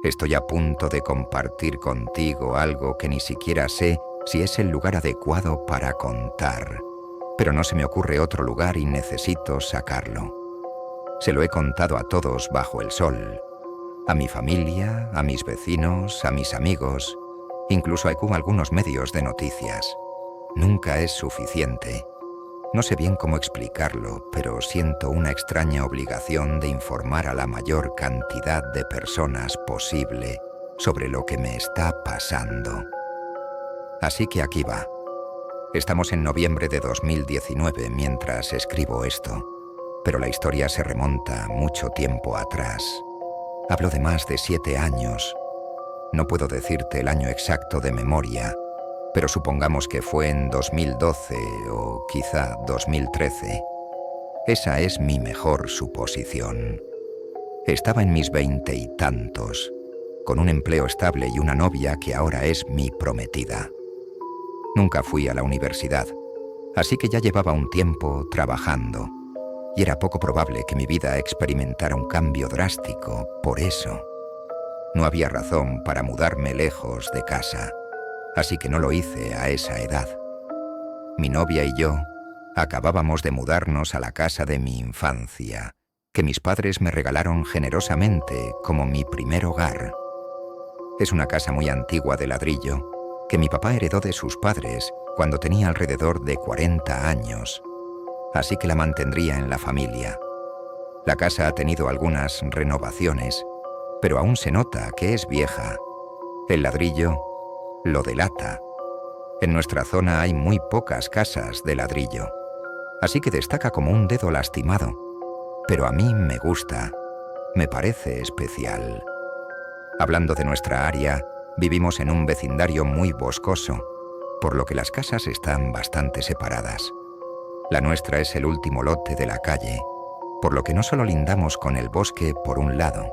Estoy a punto de compartir contigo algo que ni siquiera sé si es el lugar adecuado para contar, pero no se me ocurre otro lugar y necesito sacarlo. Se lo he contado a todos bajo el sol, a mi familia, a mis vecinos, a mis amigos, incluso a algunos medios de noticias. Nunca es suficiente. No sé bien cómo explicarlo, pero siento una extraña obligación de informar a la mayor cantidad de personas posible sobre lo que me está pasando. Así que aquí va. Estamos en noviembre de 2019 mientras escribo esto, pero la historia se remonta mucho tiempo atrás. Hablo de más de 7 años. No puedo decirte el año exacto de memoria, pero supongamos que fue en 2012 o quizá 2013. Esa es mi mejor suposición. Estaba en mis 20 y tantos, con un empleo estable y una novia que ahora es mi prometida. Nunca fui a la universidad, así que ya llevaba un tiempo trabajando, y era poco probable que mi vida experimentara un cambio drástico por eso. No había razón para mudarme lejos de casa, así que no lo hice a esa edad. Mi novia y yo acabábamos de mudarnos a la casa de mi infancia, que mis padres me regalaron generosamente como mi primer hogar. Es una casa muy antigua de ladrillo, que mi papá heredó de sus padres cuando tenía alrededor de 40 años, así que la mantendría en la familia. La casa ha tenido algunas renovaciones, pero aún se nota que es vieja. El ladrillo lo delata. En nuestra zona hay muy pocas casas de ladrillo, así que destaca como un dedo lastimado, pero a mí me gusta, me parece especial. Hablando de nuestra área, vivimos en un vecindario muy boscoso, por lo que las casas están bastante separadas. La nuestra es el último lote de la calle, por lo que no solo lindamos con el bosque por un lado,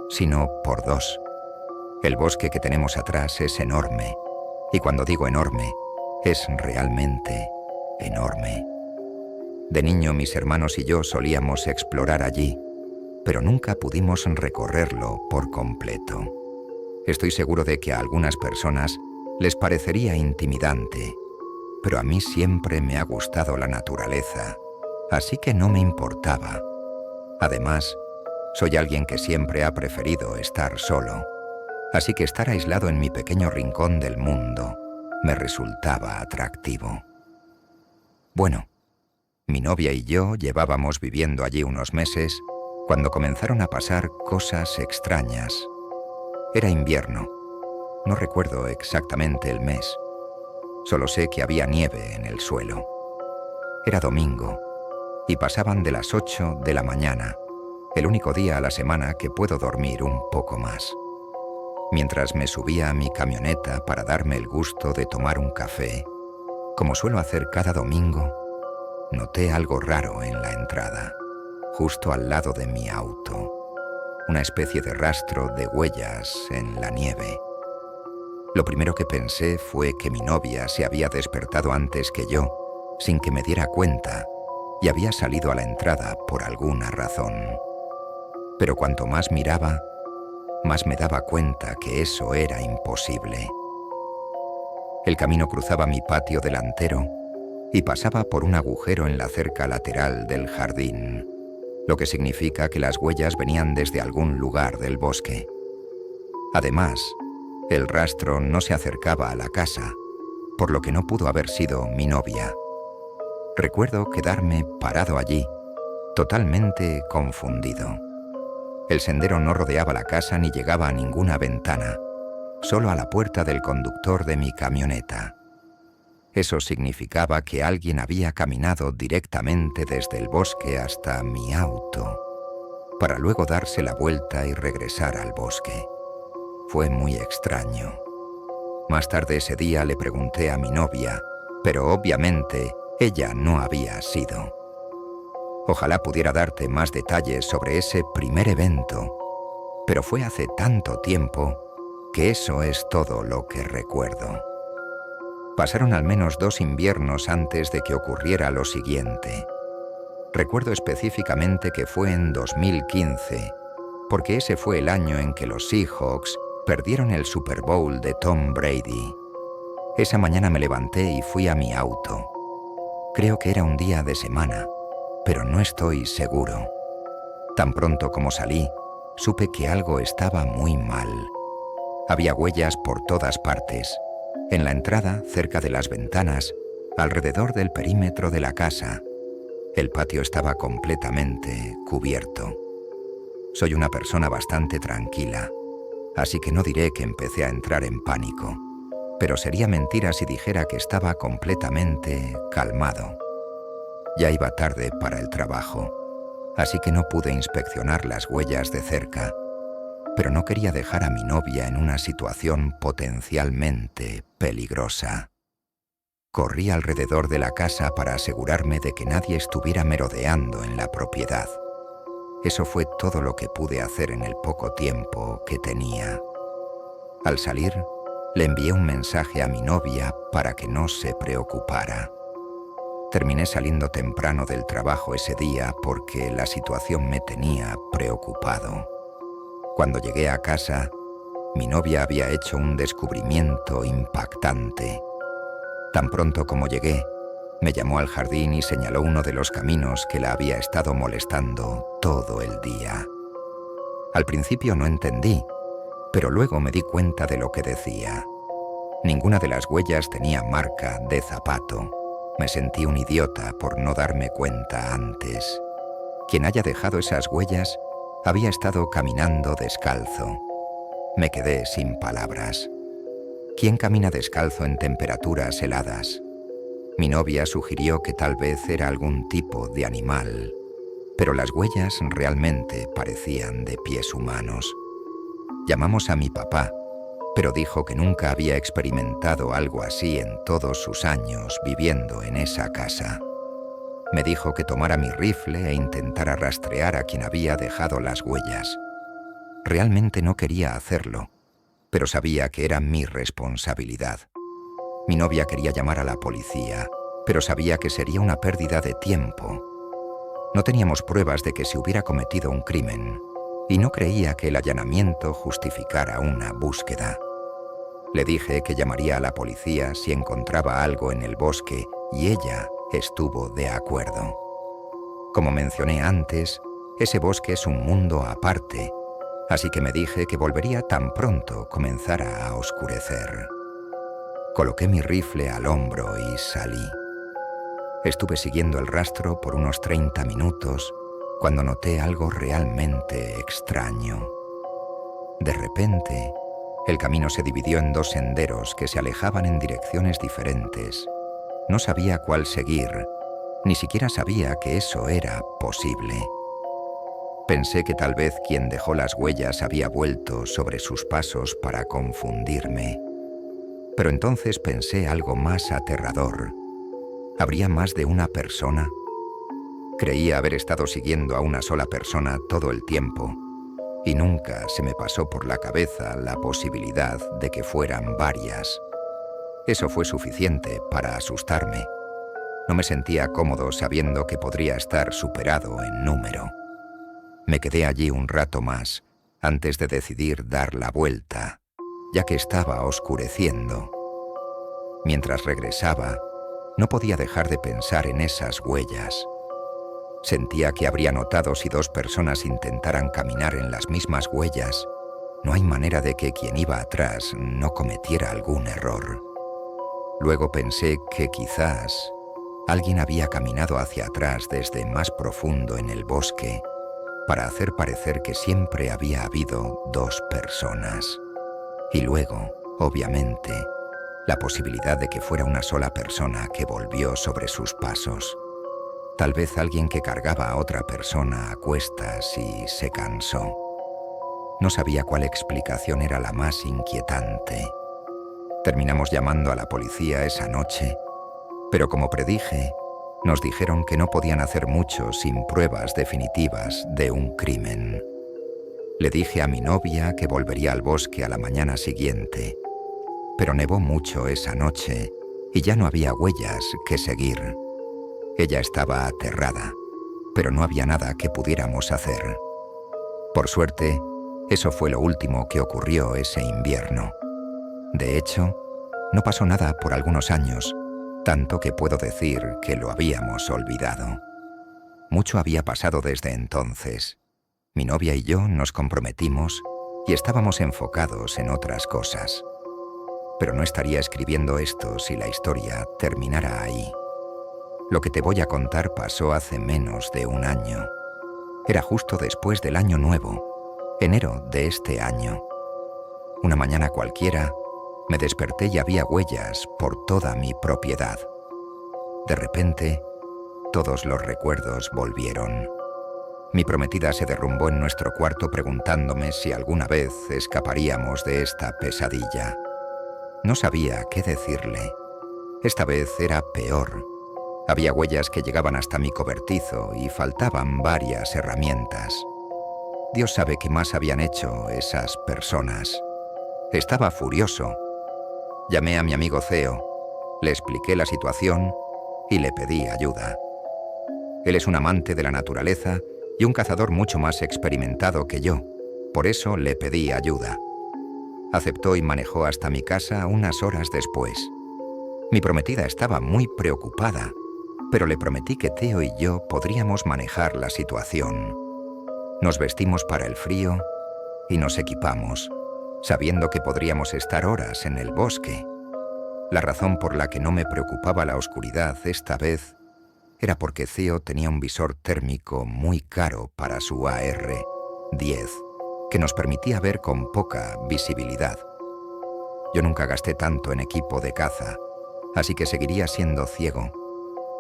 sino por dos. El bosque que tenemos atrás es enorme, y cuando digo enorme, es realmente enorme. De niño mis hermanos y yo solíamos explorar allí, pero nunca pudimos recorrerlo por completo. Estoy seguro de que a algunas personas les parecería intimidante, pero a mí siempre me ha gustado la naturaleza, así que no me importaba. Además, soy alguien que siempre ha preferido estar solo, así que estar aislado en mi pequeño rincón del mundo me resultaba atractivo. Bueno, mi novia y yo llevábamos viviendo allí unos meses cuando comenzaron a pasar cosas extrañas. Era invierno. No recuerdo exactamente el mes. Solo sé que había nieve en el suelo. Era domingo y pasaban de las 8 de la mañana, el único día a la semana que puedo dormir un poco más. Mientras me subía a mi camioneta para darme el gusto de tomar un café, como suelo hacer cada domingo, noté algo raro en la entrada, justo al lado de mi auto. Una especie de rastro de huellas en la nieve. Lo primero que pensé fue que mi novia se había despertado antes que yo, sin que me diera cuenta, y había salido a la entrada por alguna razón. Pero cuanto más miraba, más me daba cuenta que eso era imposible. El camino cruzaba mi patio delantero y pasaba por un agujero en la cerca lateral del jardín, lo que significa que las huellas venían desde algún lugar del bosque. Además, el rastro no se acercaba a la casa, por lo que no pudo haber sido mi novia. Recuerdo quedarme parado allí, totalmente confundido. El sendero no rodeaba la casa ni llegaba a ninguna ventana, solo a la puerta del conductor de mi camioneta. Eso significaba que alguien había caminado directamente desde el bosque hasta mi auto, para luego darse la vuelta y regresar al bosque. Fue muy extraño. Más tarde ese día le pregunté a mi novia, pero obviamente ella no había sido. Ojalá pudiera darte más detalles sobre ese primer evento, pero fue hace tanto tiempo que eso es todo lo que recuerdo. Pasaron al menos 2 inviernos antes de que ocurriera lo siguiente. Recuerdo específicamente que fue en 2015, porque ese fue el año en que los Seahawks perdieron el Super Bowl de Tom Brady. Esa mañana me levanté y fui a mi auto. Creo que era un día de semana, pero no estoy seguro. Tan pronto como salí, supe que algo estaba muy mal. Había huellas por todas partes, en la entrada, cerca de las ventanas, alrededor del perímetro de la casa. El patio estaba completamente cubierto. Soy una persona bastante tranquila, así que no diré que empecé a entrar en pánico, pero sería mentira si dijera que estaba completamente calmado. Ya iba tarde para el trabajo, así que no pude inspeccionar las huellas de cerca, pero no quería dejar a mi novia en una situación potencialmente peligrosa. Corrí alrededor de la casa para asegurarme de que nadie estuviera merodeando en la propiedad. Eso fue todo lo que pude hacer en el poco tiempo que tenía. Al salir, le envié un mensaje a mi novia para que no se preocupara. Terminé saliendo temprano del trabajo ese día porque la situación me tenía preocupado. Cuando llegué a casa, mi novia había hecho un descubrimiento impactante. Tan pronto como llegué, me llamó al jardín y señaló uno de los caminos que la había estado molestando todo el día. Al principio no entendí, pero luego me di cuenta de lo que decía. Ninguna de las huellas tenía marca de zapato. Me sentí un idiota por no darme cuenta antes. Quien haya dejado esas huellas había estado caminando descalzo. Me quedé sin palabras. ¿Quién camina descalzo en temperaturas heladas? Mi novia sugirió que tal vez era algún tipo de animal, pero las huellas realmente parecían de pies humanos. Llamamos a mi papá, pero dijo que nunca había experimentado algo así en todos sus años viviendo en esa casa. Me dijo que tomara mi rifle e intentara rastrear a quien había dejado las huellas. Realmente no quería hacerlo, pero sabía que era mi responsabilidad. Mi novia quería llamar a la policía, pero sabía que sería una pérdida de tiempo. No teníamos pruebas de que se hubiera cometido un crimen, y no creía que el allanamiento justificara una búsqueda. Le dije que llamaría a la policía si encontraba algo en el bosque, y ella estuvo de acuerdo. Como mencioné antes, ese bosque es un mundo aparte, así que me dije que volvería tan pronto comenzara a oscurecer. Coloqué mi rifle al hombro y salí. Estuve siguiendo el rastro por unos 30 minutos cuando noté algo realmente extraño. De repente, el camino se dividió en dos senderos que se alejaban en direcciones diferentes. No sabía cuál seguir, ni siquiera sabía que eso era posible. Pensé que tal vez quien dejó las huellas había vuelto sobre sus pasos para confundirme. Pero entonces pensé algo más aterrador. ¿Habría más de una persona? Creía haber estado siguiendo a una sola persona todo el tiempo, y nunca se me pasó por la cabeza la posibilidad de que fueran varias. Eso fue suficiente para asustarme. No me sentía cómodo sabiendo que podría estar superado en número. Me quedé allí un rato más, antes de decidir dar la vuelta, ya que estaba oscureciendo. Mientras regresaba, no podía dejar de pensar en esas huellas. Sentía que habría notado si dos personas intentaran caminar en las mismas huellas. No hay manera de que quien iba atrás no cometiera algún error. Luego pensé que quizás alguien había caminado hacia atrás desde más profundo en el bosque para hacer parecer que siempre había habido dos personas. Y luego, obviamente, la posibilidad de que fuera una sola persona que volvió sobre sus pasos. Tal vez alguien que cargaba a otra persona a cuestas y se cansó. No sabía cuál explicación era la más inquietante. Terminamos llamando a la policía esa noche, pero como predije, nos dijeron que no podían hacer mucho sin pruebas definitivas de un crimen. Le dije a mi novia que volvería al bosque a la mañana siguiente, pero nevó mucho esa noche y ya no había huellas que seguir. Ella estaba aterrada, pero no había nada que pudiéramos hacer. Por suerte, eso fue lo último que ocurrió ese invierno. De hecho, no pasó nada por algunos años, tanto que puedo decir que lo habíamos olvidado. Mucho había pasado desde entonces. Mi novia y yo nos comprometimos y estábamos enfocados en otras cosas. Pero no estaría escribiendo esto si la historia terminara ahí. Lo que te voy a contar pasó hace menos de un año. Era justo después del Año Nuevo, enero de este año. Una mañana cualquiera, me desperté y había huellas por toda mi propiedad. De repente, todos los recuerdos volvieron. Mi prometida se derrumbó en nuestro cuarto preguntándome si alguna vez escaparíamos de esta pesadilla. No sabía qué decirle. Esta vez era peor. Había huellas que llegaban hasta mi cobertizo y faltaban varias herramientas. Dios sabe qué más habían hecho esas personas. Estaba furioso. Llamé a mi amigo Theo, le expliqué la situación y le pedí ayuda. Él es un amante de la naturaleza y un cazador mucho más experimentado que yo. Por eso le pedí ayuda. Aceptó y manejó hasta mi casa unas horas después. Mi prometida estaba muy preocupada, pero le prometí que Theo y yo podríamos manejar la situación. Nos vestimos para el frío y nos equipamos, sabiendo que podríamos estar horas en el bosque. La razón por la que no me preocupaba la oscuridad esta vez era porque Theo tenía un visor térmico muy caro para su AR-10, que nos permitía ver con poca visibilidad. Yo nunca gasté tanto en equipo de caza, así que seguiría siendo ciego,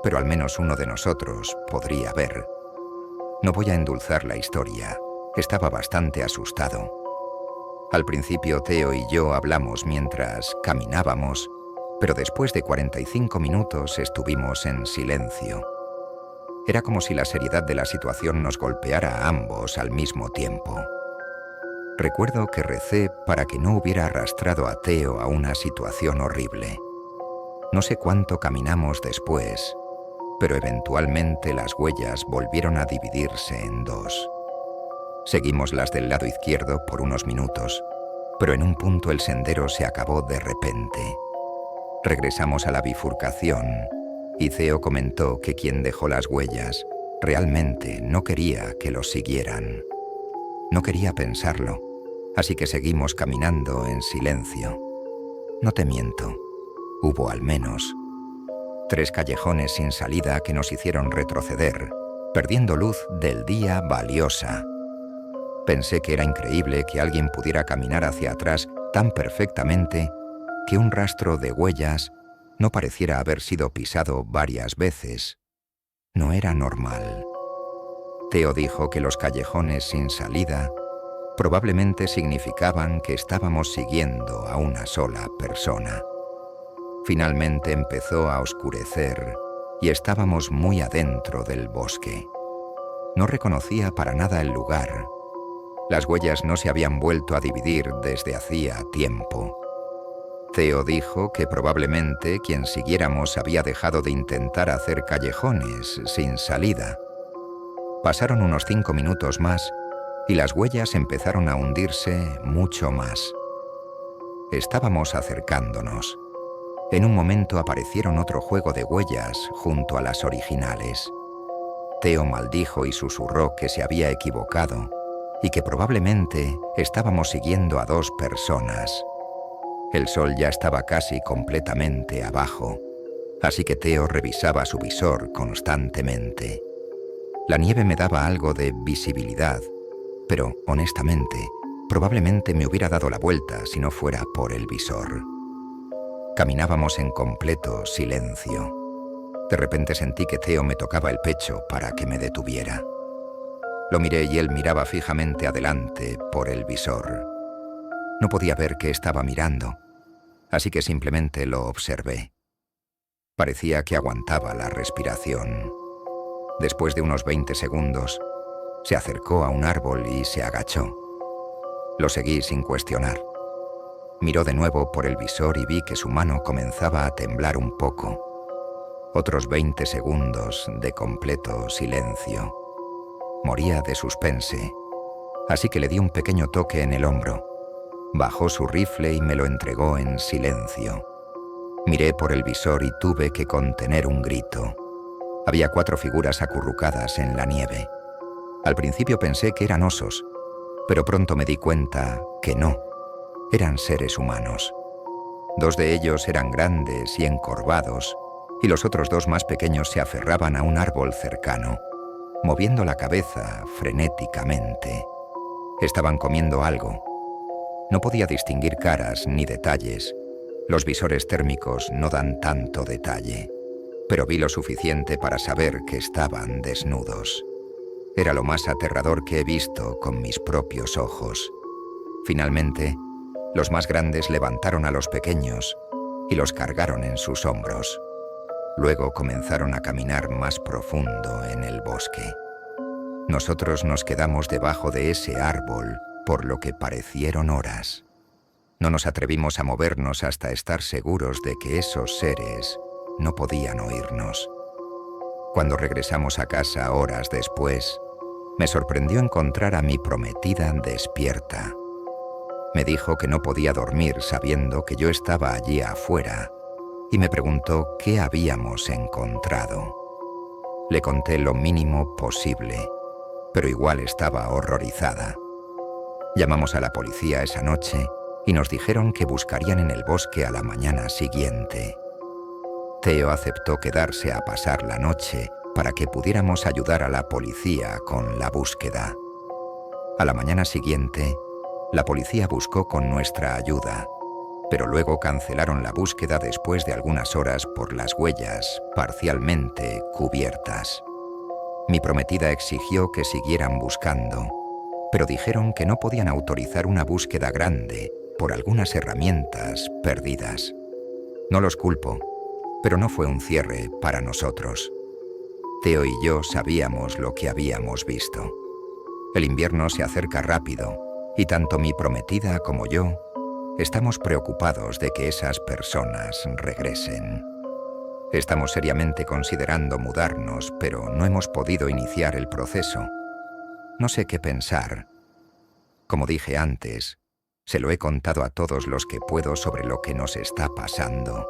pero al menos uno de nosotros podría ver. No voy a endulzar la historia, estaba bastante asustado. Al principio Theo y yo hablamos mientras caminábamos, pero después de 45 minutos estuvimos en silencio. Era como si la seriedad de la situación nos golpeara a ambos al mismo tiempo. Recuerdo que recé para que no hubiera arrastrado a Theo a una situación horrible. No sé cuánto caminamos después, pero eventualmente las huellas volvieron a dividirse en dos. Seguimos las del lado izquierdo por unos minutos, pero en un punto el sendero se acabó de repente. Regresamos a la bifurcación y Theo comentó que quien dejó las huellas realmente no quería que los siguieran. No quería pensarlo, así que seguimos caminando en silencio. No te miento, hubo al menos 3 callejones sin salida que nos hicieron retroceder, perdiendo luz del día valiosa. Pensé que era increíble que alguien pudiera caminar hacia atrás tan perfectamente que un rastro de huellas no pareciera haber sido pisado varias veces. No era normal. Theo dijo que los callejones sin salida probablemente significaban que estábamos siguiendo a una sola persona. Finalmente empezó a oscurecer y estábamos muy adentro del bosque. No reconocía para nada el lugar. Las huellas no se habían vuelto a dividir desde hacía tiempo. Theo dijo que probablemente quien siguiéramos había dejado de intentar hacer callejones sin salida. Pasaron unos 5 minutos más y las huellas empezaron a hundirse mucho más. Estábamos acercándonos. En un momento aparecieron otro juego de huellas junto a las originales. Theo maldijo y susurró que se había equivocado y que probablemente estábamos siguiendo a 2 personas. El sol ya estaba casi completamente abajo, así que Theo revisaba su visor constantemente. La nieve me daba algo de visibilidad, pero, honestamente, probablemente me hubiera dado la vuelta si no fuera por el visor. Caminábamos en completo silencio. De repente sentí que Theo me tocaba el pecho para que me detuviera. Lo miré y él miraba fijamente adelante por el visor. No podía ver qué estaba mirando, así que simplemente lo observé. Parecía que aguantaba la respiración. Después de unos 20 segundos, se acercó a un árbol y se agachó. Lo seguí sin cuestionar. Miró de nuevo por el visor y vi que su mano comenzaba a temblar un poco. Otros 20 segundos de completo silencio. Moría de suspense. así que le di un pequeño toque en el hombro. Bajó su rifle y me lo entregó en silencio. Miré por el visor y tuve que contener un grito. Había 4 figuras acurrucadas en la nieve. Al principio pensé que eran osos, pero pronto me di cuenta que no, eran seres humanos. 2 de ellos eran grandes y encorvados, y los otros 2 más pequeños se aferraban a un árbol cercano, moviendo la cabeza frenéticamente. Estaban comiendo algo. No podía distinguir caras ni detalles. Los visores térmicos no dan tanto detalle, pero vi lo suficiente para saber que estaban desnudos. Era lo más aterrador que he visto con mis propios ojos. Finalmente, los más grandes levantaron a los pequeños y los cargaron en sus hombros. Luego comenzaron a caminar más profundo en el bosque. Nosotros nos quedamos debajo de ese árbol por lo que parecieron horas. No nos atrevimos a movernos hasta estar seguros de que esos seres no podían oírnos. Cuando regresamos a casa horas después, me sorprendió encontrar a mi prometida despierta. Me dijo que no podía dormir sabiendo que yo estaba allí afuera y me preguntó qué habíamos encontrado. Le conté lo mínimo posible, pero igual estaba horrorizada. Llamamos a la policía esa noche y nos dijeron que buscarían en el bosque a la mañana siguiente. Theo aceptó quedarse a pasar la noche para que pudiéramos ayudar a la policía con la búsqueda. A la mañana siguiente, la policía buscó con nuestra ayuda, pero luego cancelaron la búsqueda después de algunas horas por las huellas parcialmente cubiertas. Mi prometida exigió que siguieran buscando, pero dijeron que no podían autorizar una búsqueda grande por algunas herramientas perdidas. No los culpo, pero no fue un cierre para nosotros. Theo y yo sabíamos lo que habíamos visto. El invierno se acerca rápido y tanto mi prometida como yo estamos preocupados de que esas personas regresen. Estamos seriamente considerando mudarnos, pero no hemos podido iniciar el proceso. No sé qué pensar. Como dije antes, se lo he contado a todos los que puedo sobre lo que nos está pasando.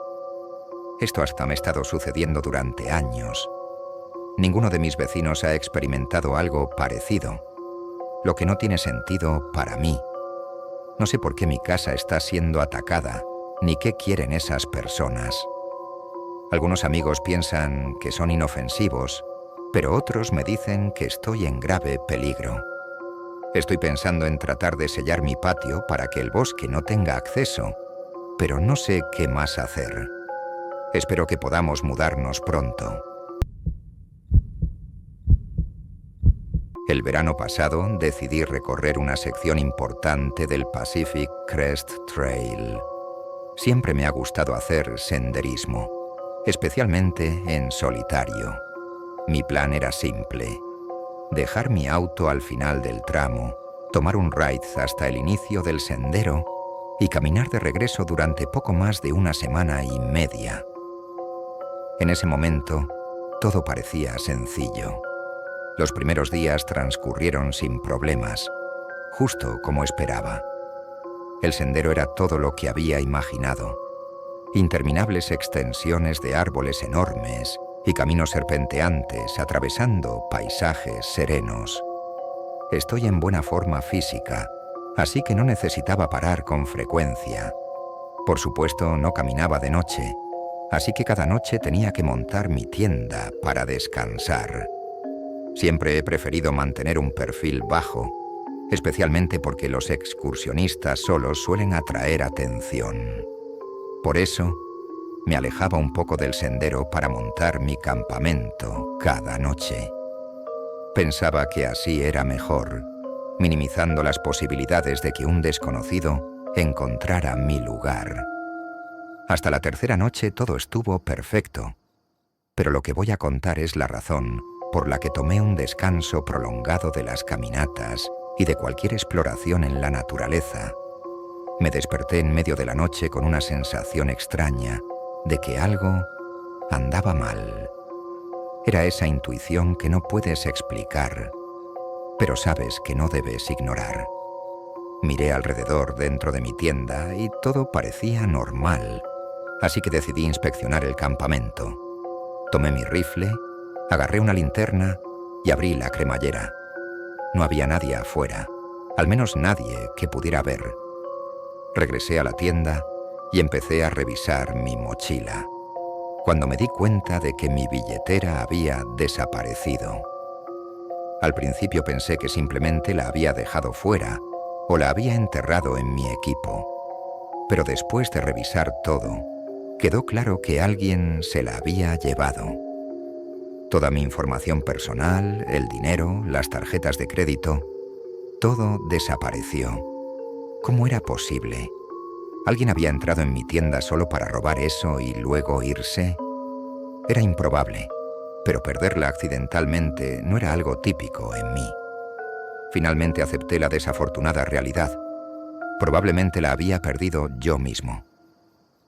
Esto hasta me ha estado sucediendo durante años. Ninguno de mis vecinos ha experimentado algo parecido, lo que no tiene sentido para mí. No sé por qué mi casa está siendo atacada, ni qué quieren esas personas. Algunos amigos piensan que son inofensivos, pero otros me dicen que estoy en grave peligro. Estoy pensando en tratar de sellar mi patio para que el bosque no tenga acceso, pero no sé qué más hacer. Espero que podamos mudarnos pronto. El verano pasado decidí recorrer una sección importante del Pacific Crest Trail. Siempre me ha gustado hacer senderismo, especialmente en solitario. Mi plan era simple: dejar mi auto al final del tramo, tomar un ride hasta el inicio del sendero y caminar de regreso durante poco más de 1 semana y media. En ese momento, todo parecía sencillo. Los primeros días transcurrieron sin problemas, justo como esperaba. El sendero era todo lo que había imaginado. Interminables extensiones de árboles enormes y caminos serpenteantes atravesando paisajes serenos. Estoy en buena forma física, así que no necesitaba parar con frecuencia. Por supuesto, no caminaba de noche, así que cada noche tenía que montar mi tienda para descansar. Siempre he preferido mantener un perfil bajo, especialmente porque los excursionistas solos suelen atraer atención. Por eso, me alejaba un poco del sendero para montar mi campamento cada noche. Pensaba que así era mejor, minimizando las posibilidades de que un desconocido encontrara mi lugar. Hasta la 3ª noche todo estuvo perfecto, pero lo que voy a contar es la razón por la que tomé un descanso prolongado de las caminatas y de cualquier exploración en la naturaleza. Me desperté en medio de la noche con una sensación extraña de que algo andaba mal. Era esa intuición que no puedes explicar. pero sabes que no debes ignorar. Miré alrededor dentro de mi tienda y todo parecía normal, así que decidí inspeccionar el campamento. Tomé mi rifle, agarré una linterna y abrí la cremallera. No había nadie afuera, al menos nadie que pudiera ver. Regresé a la tienda y empecé a revisar mi mochila, cuando me di cuenta de que mi billetera había desaparecido. Al principio pensé que simplemente la había dejado fuera o la había enterrado en mi equipo, pero después de revisar todo, quedó claro que alguien se la había llevado. Toda mi información personal, el dinero, las tarjetas de crédito, todo desapareció. ¿Cómo era posible? ¿Alguien había entrado en mi tienda solo para robar eso y luego irse? Era improbable, pero perderla accidentalmente no era algo típico en mí. Finalmente acepté la desafortunada realidad. Probablemente la había perdido yo mismo.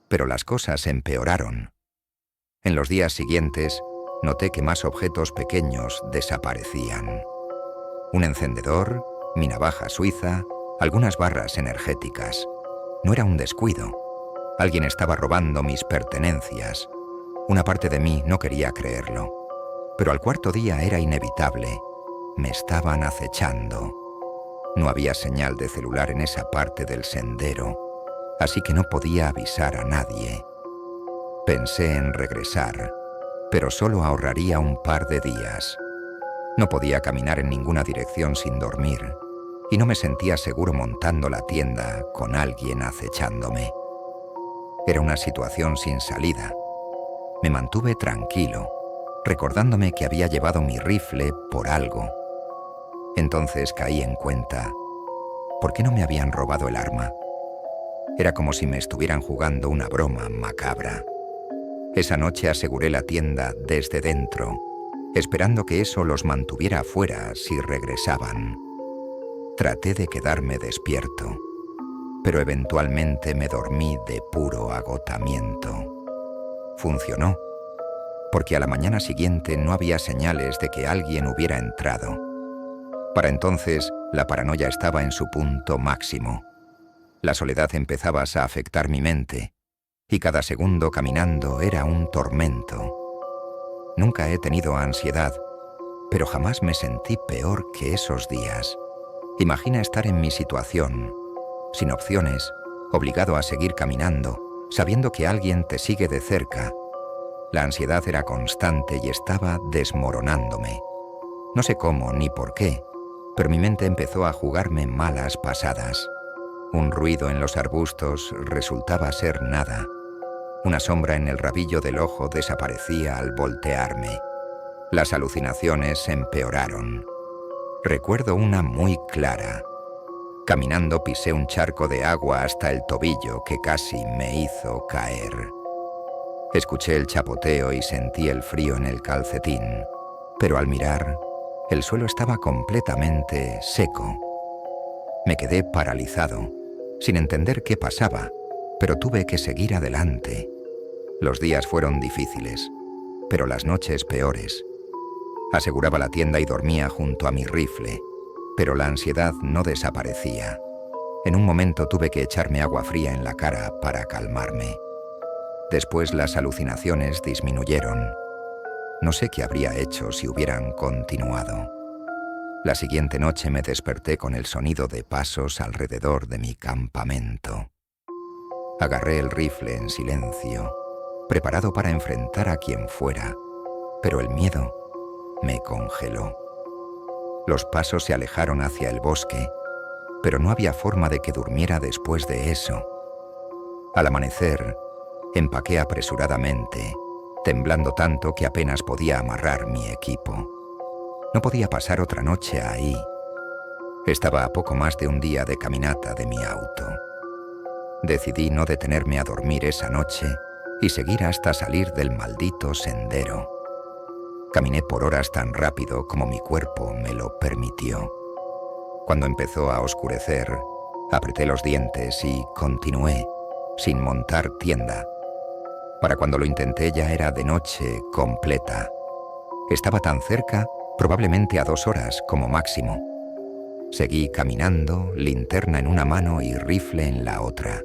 Pero las cosas empeoraron. En los días siguientes, noté que más objetos pequeños desaparecían. Un encendedor, mi navaja suiza, algunas barras energéticas. No era un descuido. Alguien estaba robando mis pertenencias. Una parte de mí no quería creerlo. Pero al cuarto día era inevitable. Me estaban acechando. No había señal de celular en esa parte del sendero, así que no podía avisar a nadie. Pensé en regresar, pero solo ahorraría un par de días. No podía caminar en ninguna dirección sin dormir, y no me sentía seguro montando la tienda con alguien acechándome. Era una situación sin salida. Me mantuve tranquilo, recordándome que había llevado mi rifle por algo. Entonces caí en cuenta, ¿por qué no me habían robado el arma? Era como si me estuvieran jugando una broma macabra. Esa noche aseguré la tienda desde dentro, esperando que eso los mantuviera afuera si regresaban. Traté de quedarme despierto, pero eventualmente me dormí de puro agotamiento. Funcionó, porque a la mañana siguiente no había señales de que alguien hubiera entrado. Para entonces, la paranoia estaba en su punto máximo. La soledad empezaba a afectar mi mente, y cada segundo caminando era un tormento. Nunca he tenido ansiedad, pero jamás me sentí peor que esos días. Imagina estar en mi situación, sin opciones, obligado a seguir caminando, sabiendo que alguien te sigue de cerca. La ansiedad era constante y estaba desmoronándome. No sé cómo ni por qué, pero mi mente empezó a jugarme malas pasadas. Un ruido en los arbustos resultaba ser nada. Una sombra en el rabillo del ojo desaparecía al voltearme. Las alucinaciones empeoraron. Recuerdo una muy clara. Caminando pisé un charco de agua hasta el tobillo que casi me hizo caer. Escuché el chapoteo y sentí el frío en el calcetín, pero al mirar, el suelo estaba completamente seco. Me quedé paralizado, sin entender qué pasaba, pero tuve que seguir adelante. Los días fueron difíciles, pero las noches peores. Aseguraba la tienda y dormía junto a mi rifle, pero la ansiedad no desaparecía. En un momento tuve que echarme agua fría en la cara para calmarme. Después las alucinaciones disminuyeron. No sé qué habría hecho si hubieran continuado. La siguiente noche me desperté con el sonido de pasos alrededor de mi campamento. Agarré el rifle en silencio, preparado para enfrentar a quien fuera, pero el miedo me congeló. Los pasos se alejaron hacia el bosque, pero no había forma de que durmiera después de eso. Al amanecer, empaqué apresuradamente, temblando tanto que apenas podía amarrar mi equipo. No podía pasar otra noche ahí. Estaba a poco más de un día de caminata de mi auto. Decidí no detenerme a dormir esa noche y seguir hasta salir del maldito sendero. Caminé por horas tan rápido como mi cuerpo me lo permitió. Cuando empezó a oscurecer, apreté los dientes y continué, sin montar tienda. Para cuando lo intenté ya era de noche completa. Estaba tan cerca, probablemente a 2 horas como máximo, Seguí caminando, linterna en una mano y rifle en la otra.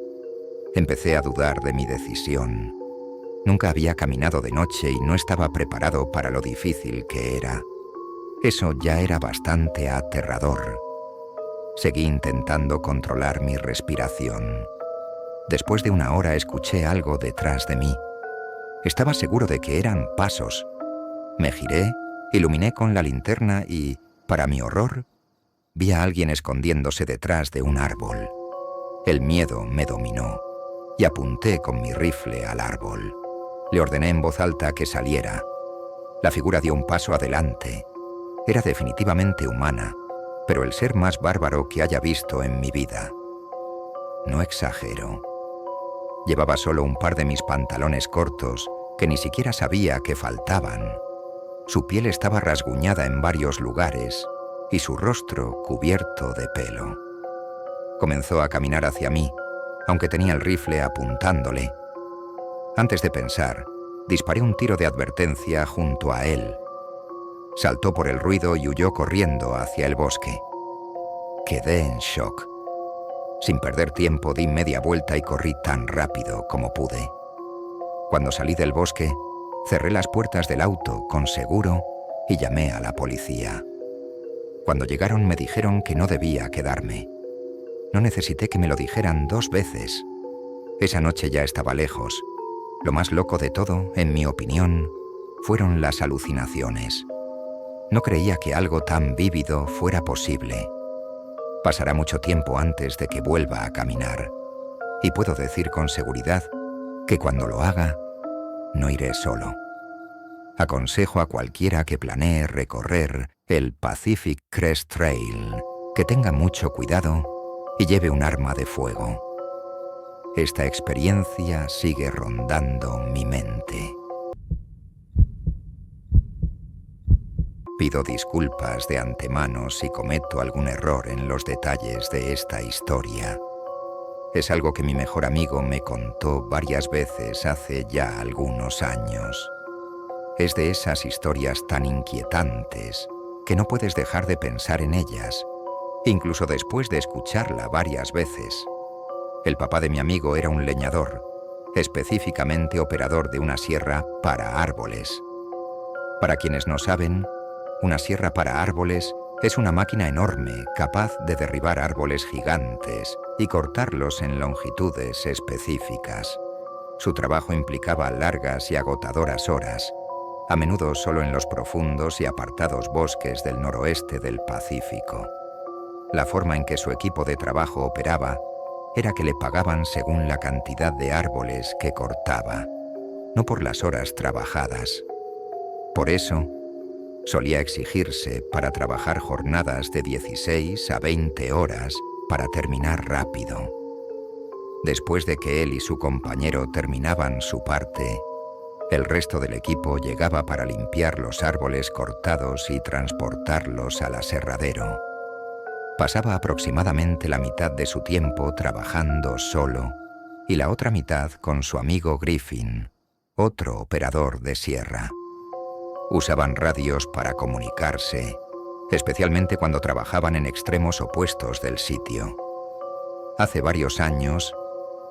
Empecé a dudar de mi decisión. Nunca había caminado de noche y no estaba preparado para lo difícil que era. Eso ya era bastante aterrador. Seguí intentando controlar mi respiración. Después de una hora escuché algo detrás de mí. Estaba seguro de que eran pasos. Me giré, iluminé con la linterna y, para mi horror, vi a alguien escondiéndose detrás de un árbol. El miedo me dominó y apunté con mi rifle al árbol. Le ordené en voz alta que saliera. La figura dio un paso adelante. Era definitivamente humana, pero el ser más bárbaro que haya visto en mi vida. No exagero. Llevaba solo un par de mis pantalones cortos, que ni siquiera sabía que faltaban. Su piel estaba rasguñada en varios lugares y su rostro cubierto de pelo. Comenzó a caminar hacia mí, aunque tenía el rifle apuntándole. Antes de pensar, disparé un tiro de advertencia junto a él. Saltó por el ruido y huyó corriendo hacia el bosque. Quedé en shock. Sin perder tiempo di media vuelta y corrí tan rápido como pude. Cuando salí del bosque, cerré las puertas del auto con seguro y llamé a la policía. Cuando llegaron me dijeron que no debía quedarme. No necesité que me lo dijeran 2 veces. Esa noche ya estaba lejos. Lo más loco de todo, en mi opinión, fueron las alucinaciones. No creía que algo tan vívido fuera posible. Pasará mucho tiempo antes de que vuelva a caminar. Y puedo decir con seguridad que cuando lo haga, no iré solo. Aconsejo a cualquiera que planee recorrer el Pacific Crest Trail que tenga mucho cuidado y lleve un arma de fuego. Esta experiencia sigue rondando mi mente. Pido disculpas de antemano si cometo algún error en los detalles de esta historia. Es algo que mi mejor amigo me contó varias veces hace ya algunos años. Es de esas historias tan inquietantes que no puedes dejar de pensar en ellas, incluso después de escucharla varias veces. El papá de mi amigo era un leñador, específicamente operador de una sierra para árboles. Para quienes no saben, una sierra para árboles es una máquina enorme capaz de derribar árboles gigantes y cortarlos en longitudes específicas. Su trabajo implicaba largas y agotadoras horas, a menudo solo en los profundos y apartados bosques del noroeste del Pacífico. La forma en que su equipo de trabajo operaba era que le pagaban según la cantidad de árboles que cortaba, no por las horas trabajadas. Por eso, solía exigirse para trabajar jornadas de 16 a 20 horas para terminar rápido. Después de que él y su compañero terminaban su parte, el resto del equipo llegaba para limpiar los árboles cortados y transportarlos al aserradero. Pasaba aproximadamente la mitad de su tiempo trabajando solo y la otra mitad con su amigo Griffin, otro operador de sierra. Usaban radios para comunicarse, especialmente cuando trabajaban en extremos opuestos del sitio. Hace varios años,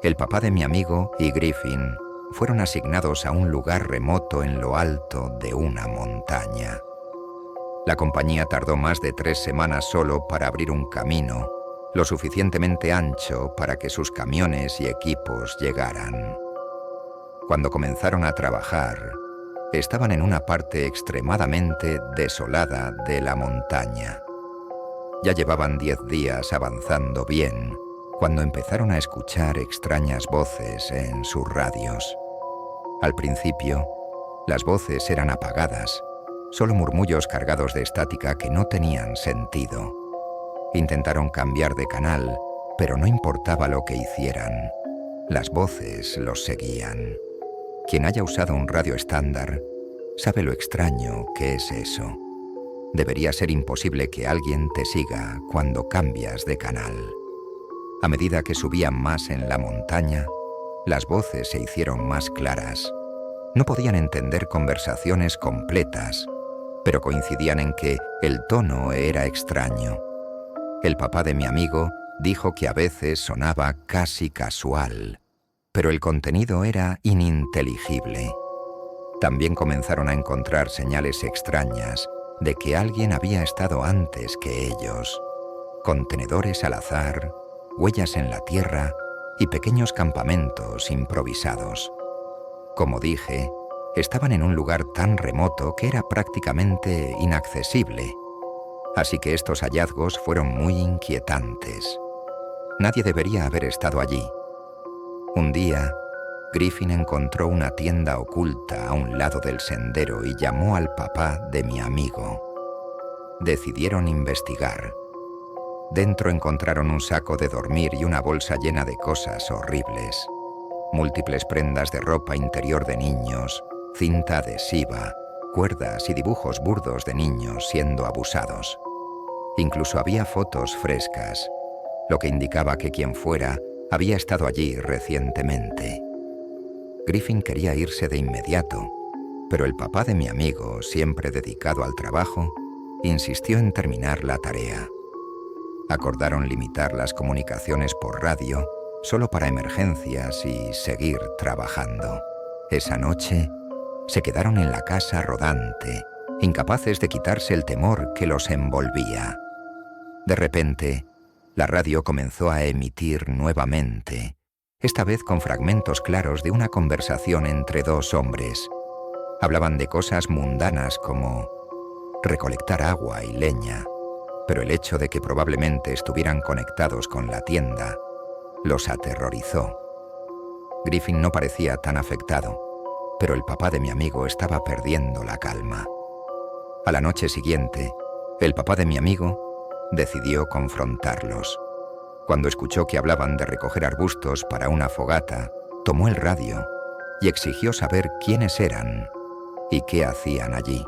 el papá de mi amigo y Griffin fueron asignados a un lugar remoto en lo alto de una montaña. La compañía tardó más de 3 semanas solo para abrir un camino, lo suficientemente ancho para que sus camiones y equipos llegaran. Cuando comenzaron a trabajar, estaban en una parte extremadamente desolada de la montaña. Ya llevaban 10 días avanzando bien, cuando empezaron a escuchar extrañas voces en sus radios. Al principio, las voces eran apagadas, solo murmullos cargados de estática que no tenían sentido. Intentaron cambiar de canal, pero no importaba lo que hicieran. Las voces los seguían. Quien haya usado un radio estándar sabe lo extraño que es eso. Debería ser imposible que alguien te siga cuando cambias de canal. A medida que subían más en la montaña, las voces se hicieron más claras. No podían entender conversaciones completas, pero coincidían en que el tono era extraño. El papá de mi amigo dijo que a veces sonaba casi casual, pero el contenido era ininteligible. También comenzaron a encontrar señales extrañas de que alguien había estado antes que ellos. Contenedores al azar, huellas en la tierra y pequeños campamentos improvisados. Como dije, estaban en un lugar tan remoto que era prácticamente inaccesible. Así que estos hallazgos fueron muy inquietantes. Nadie debería haber estado allí. Un día, Griffin encontró una tienda oculta a un lado del sendero y llamó al papá de mi amigo. Decidieron investigar. Dentro encontraron un saco de dormir y una bolsa llena de cosas horribles. Múltiples prendas de ropa interior de niños, cinta adhesiva, cuerdas y dibujos burdos de niños siendo abusados. Incluso había fotos frescas, lo que indicaba que quien fuera había estado allí recientemente. Griffin quería irse de inmediato, pero el papá de mi amigo, siempre dedicado al trabajo, insistió en terminar la tarea. Acordaron limitar las comunicaciones por radio solo para emergencias y seguir trabajando. Esa noche se quedaron en la casa rodante, incapaces de quitarse el temor que los envolvía. De repente, la radio comenzó a emitir nuevamente, esta vez con fragmentos claros de una conversación entre dos hombres. Hablaban de cosas mundanas como recolectar agua y leña, pero el hecho de que probablemente estuvieran conectados con la tienda los aterrorizó. Griffin no parecía tan afectado, pero el papá de mi amigo estaba perdiendo la calma. A la noche siguiente, el papá de mi amigo decidió confrontarlos. Cuando escuchó que hablaban de recoger arbustos para una fogata, tomó el radio y exigió saber quiénes eran y qué hacían allí.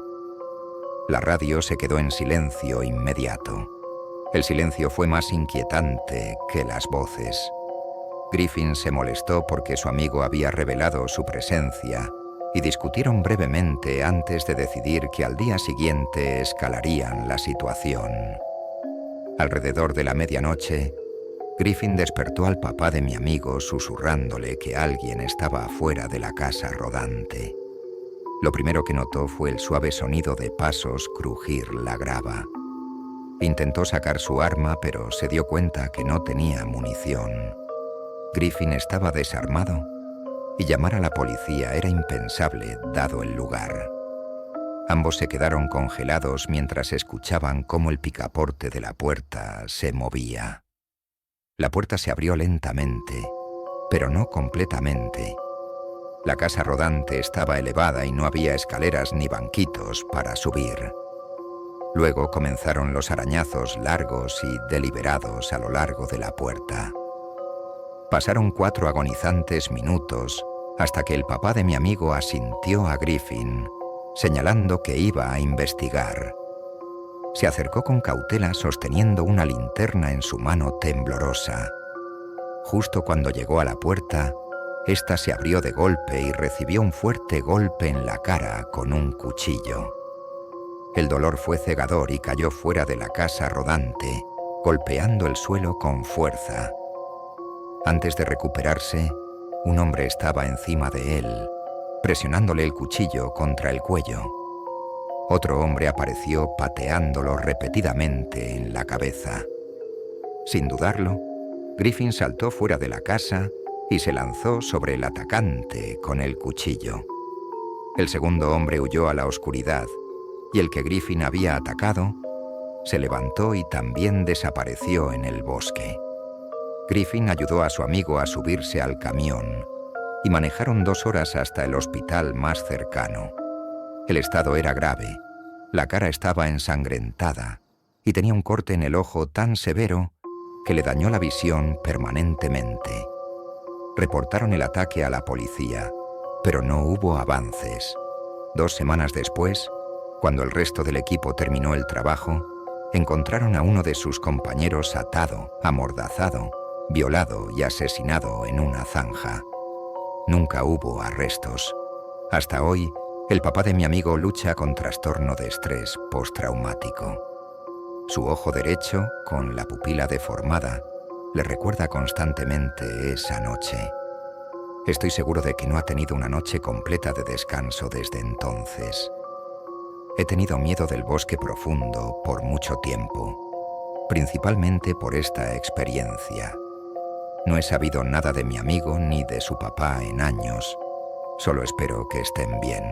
La radio se quedó en silencio inmediato. El silencio fue más inquietante que las voces. Griffin se molestó porque su amigo había revelado su presencia y discutieron brevemente antes de decidir que al día siguiente escalarían la situación. Alrededor de la medianoche, Griffin despertó al papá de mi amigo susurrándole que alguien estaba afuera de la casa rodante. Lo primero que notó fue el suave sonido de pasos crujir la grava. Intentó sacar su arma, pero se dio cuenta que no tenía munición. Griffin estaba desarmado y llamar a la policía era impensable dado el lugar. Ambos se quedaron congelados mientras escuchaban cómo el picaporte de la puerta se movía. La puerta se abrió lentamente, pero no completamente. La casa rodante estaba elevada y no había escaleras ni banquitos para subir. Luego comenzaron los arañazos largos y deliberados a lo largo de la puerta. Pasaron 4 agonizantes minutos hasta que el papá de mi amigo asintió a Griffin, señalando que iba a investigar. Se acercó con cautela sosteniendo una linterna en su mano temblorosa. Justo cuando llegó a la puerta, ésta se abrió de golpe y recibió un fuerte golpe en la cara con un cuchillo. El dolor fue cegador y cayó fuera de la casa rodante, golpeando el suelo con fuerza. Antes de recuperarse, un hombre estaba encima de él, presionándole el cuchillo contra el cuello. Otro hombre apareció pateándolo repetidamente en la cabeza. Sin dudarlo, Griffin saltó fuera de la casa y se lanzó sobre el atacante con el cuchillo. El segundo hombre huyó a la oscuridad y el que Griffin había atacado se levantó y también desapareció en el bosque. Griffin ayudó a su amigo a subirse al camión y manejaron 2 horas hasta el hospital más cercano. El estado era grave, la cara estaba ensangrentada y tenía un corte en el ojo tan severo que le dañó la visión permanentemente. Reportaron el ataque a la policía, pero no hubo avances. 2 semanas después, cuando el resto del equipo terminó el trabajo, encontraron a uno de sus compañeros atado, amordazado, violado y asesinado en una zanja. Nunca hubo arrestos. Hasta hoy, el papá de mi amigo lucha con trastorno de estrés postraumático. Su ojo derecho, con la pupila deformada, le recuerda constantemente esa noche. Estoy seguro de que no ha tenido una noche completa de descanso desde entonces. He tenido miedo del bosque profundo por mucho tiempo, principalmente por esta experiencia. No he sabido nada de mi amigo ni de su papá en años. Solo espero que estén bien.